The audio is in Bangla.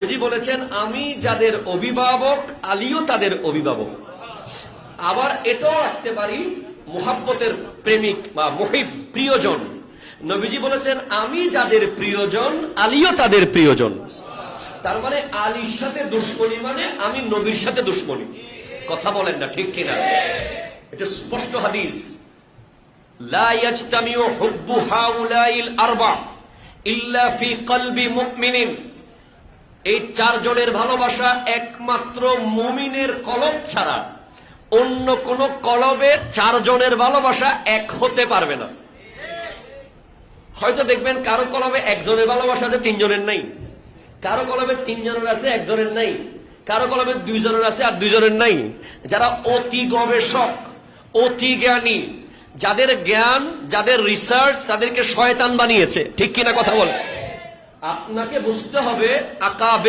নবীজি বলেছেন, আমি যাদের অভিভাবক আলীও তাদের অভিভাবক। আবার এটাও রাখতে পারি মুহাব্বতের প্রেমিক বা মহিব প্রিয়জন। নবীজি বলেছেন, আমি যাদের প্রিয়জন আলীও তাদের প্রিয়জন। তার মানে আলীর সাথে দুশ্মনী মানে আমি নবীর সাথে দুশ্মনী। কথা বলেন না, ঠিক কিনা? এটা স্পষ্ট হাদিস। লা ইয়াজতামিউ হুব্বু হাউলাইল আরবা ইল্লা ফি কলবি মুমিনিন। এই চারজনের ভালোবাসা একমাত্র মুমিনের কলব ছাড়া অন্য কোন কলবে চারজনের ভালোবাসা এক হতে পারবে না। হয়তো দেখবেন কারো কলবে একজনের ভালোবাসা আছে, তিনজনের নাই। কারো কলবে তিনজনের আছে, একজনের নাই। কারো কলবে দুইজনের আছে আর দুইজনের নাই। যারা অতি গবেষক, অতি জ্ঞানী, যাদের জ্ঞান, যাদের রিসার্চ তাদেরকে শয়তান বানিয়েছে। ঠিক কিনা কথা বল? আপনাকে বুঝতে হবে আকাবে